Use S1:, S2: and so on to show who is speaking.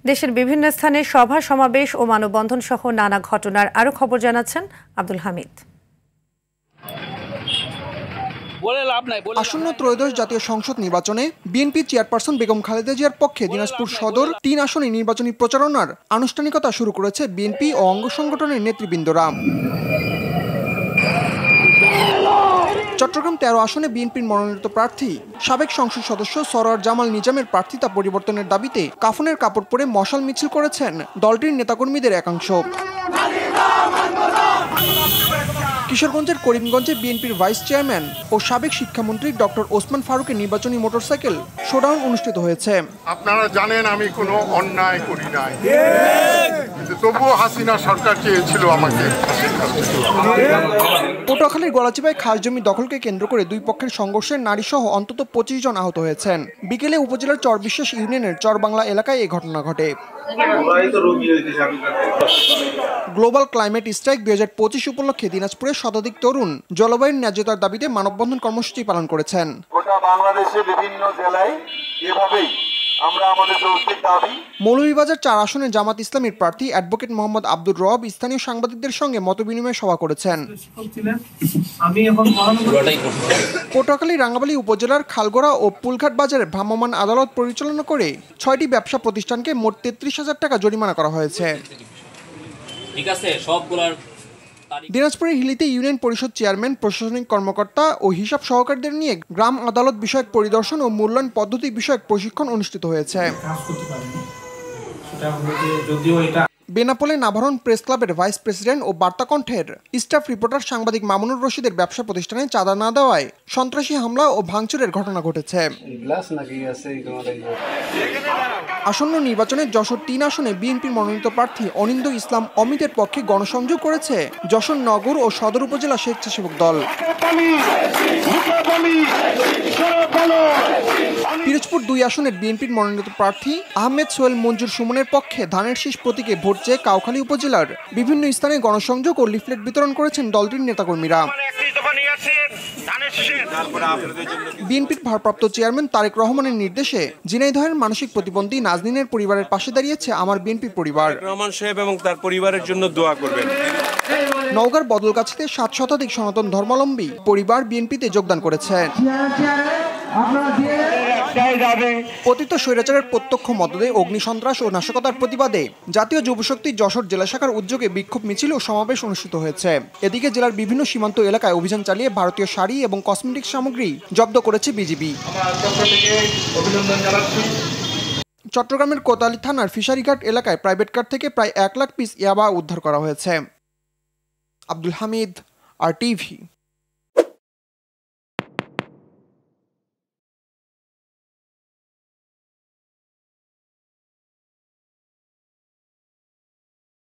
S1: দেশের বিভিন্ন স্থানে সভা সমাবেশ ও মানববন্ধন সহ নানা ঘটনার আরো খবর জানাচ্ছেন আব্দুল হামিদ।
S2: আসন্ন ত্রয়োদশ জাতীয় সংসদ নির্বাচনে বিএনপি চেয়ারপারসন বেগম খালেদা জিয়ার পক্ষে দিনাজপুর সদর ৩ আসনে নির্বাচনী প্রচারণার আনুষ্ঠানিকতা শুরু করেছে বিএনপি ও অঙ্গ সংগঠনের নেতৃবৃন্দরা। চট্টগ্রাম ১৩ আসনে বিএনপির মনোনীত প্রার্থী সাবেক সংসদ সদস্য সরোয়ার জামাল নিজামের প্রার্থিতা পরিবর্তনের দাবিতে কাফনের কাপড় পরে মশাল মিছিল করেছেন দলটির নেতাকর্মীদের একাংশ। কিশোরগঞ্জের করিমগঞ্জে বিএনপির ভাইস চেয়ারম্যান ও সাবেক শিক্ষামন্ত্রী ডক্টর ওসমান ফারুকের নির্বাচনী মোটরসাইকেল শোডাউন অনুষ্ঠিত হয়েছে।
S3: আপনারা জানেন আমি কোনো অন্যায় করি নাই, তবুও হাসিনা সরকার চেয়েছিল আমাকে।
S2: পটুয়াখালীর গলাচিপায় খাস জমি দখলকে কেন্দ্র করে দুই পক্ষের সংঘর্ষে নারীসহ অন্তত ২৫ জন আহত হয়েছেন। বিকেলে উপজেলার চরবিশ্বাস ইউনিয়নের চরবাংলা এলাকায় এই ঘটনা ঘটে। গ্লোবাল ক্লাইমেট স্ট্রাইক ২০২৫ উপলক্ষে দিনাজপুরে শতাধিক তরুণ জলবায়ুর ন্যায্যতার দাবিতে মানববন্ধন কর্মসূচি পালন করেছেন।
S4: গোটা বাংলাদেশে বিভিন্ন জেলায় এভাবেই আমরা আমাদের যৌক্তিক দাবি।
S2: মৌলভীবাজার ৪ আসনে জামাত ইসলামীর প্রার্থী অ্যাডভোকেট মোহাম্মদ আব্দুর রব স্থানীয় সাংবাদিকদের সঙ্গে মতবিনিময় সভা করেছেন। পটুয়াখালী রাঙ্গামালী উপজেলার খালগোড়া ও পুলঘাট বাজারে ভ্রাম্যমাণ আদালত পরিচালনা করে ৬টি ব্যবসা প্রতিষ্ঠানকে মোট ৩৩,০০০ টাকা জরিমানা করা হয়েছে। দিনাজপুরের হিলিতে ইউনিয়ন পরিষদ চেয়ারম্যান, প্রশাসনিক কর্মকর্তা ও হিসাব সহকারীদের নিয়ে গ্রাম আদালত বিষয়ক পরিদর্শন ও মূল্যায়ন পদ্ধতি বিষয়ক প্রশিক্ষণ অনুষ্ঠিত হয়েছে। বেনাপোলে নাভারণ প্রেস ক্লাবের ভাইস প্রেসিডেন্ট ও বার্তাকণ্ঠের স্টাফ রিপোর্টার সাংবাদিক মামুনুর রশিদের ব্যবসা প্রতিষ্ঠানে চাঁদা না দেওয়ায় সন্ত্রাসী হামলা ও ভাঙচুরের ঘটনা ঘটেছে। আসন্ন নির্বাচনে যশোর ৩ আসনে বিএনপির মনোনীত প্রার্থী অনিন্দ ইসলাম অমিতের পক্ষে গণসংযোগ করেছে যশোর নগর ও সদর উপজেলা স্বেচ্ছাসেবক দল। পিরোজপুর ২ আসনের বিএনপির মনোনীত প্রার্থী আহমেদ সোহেল মঞ্জুর সুমনের পক্ষে ধানের শীষ প্রতীকে ভোট চেয়ে কাউখালী উপজেলার বিভিন্ন স্থানে গণসংযোগ ও লিফলেট বিতরণ করেছেন দলটির নেতাকর্মীরা। বিএনপির ভারপ্রাপ্ত চেয়ারম্যান তারেক রহমানের নির্দেশে ঝিনাইদহের মানসিক প্রতিবন্ধী নাজনীনের পরিবারের পাশে দাঁড়িয়েছে আমার বিএনপি পরিবার।
S5: রহমান সাহেব এবং তার পরিবারের জন্য দোয়া করবেন।
S2: নওগাঁর বদলগাছিতে ৭ শতাধিক সনাতন ধর্মাবলম্বী পরিবার বিএনপিতে যোগদান করেছে। পতিত স্বৈরাচারের প্রত্যক্ষ মদদে অগ্নিসন্ত্রাস ও নাশকতার প্রতিবাদে জাতীয় যুবশক্তি যশোর জেলা শাখার উদ্যোগে বিক্ষোভ মিছিল ও সমাবেশ অনুষ্ঠিত হয়েছে। এদিকে জেলার বিভিন্ন সীমান্ত এলাকায় অভিযান চালিয়ে ভারতীয় শাড়ি এবং কসমেটিক্স সামগ্রী জব্দ করেছে বিজিবি। চট্টগ্রামের কোতোয়ালি থানার ফিশারিঘাট এলাকায় প্রাইভেট কার থেকে প্রায় ১ লাখ পিস ইয়াবা উদ্ধার করা হয়েছে। আব্দুল হামিদ, RTV।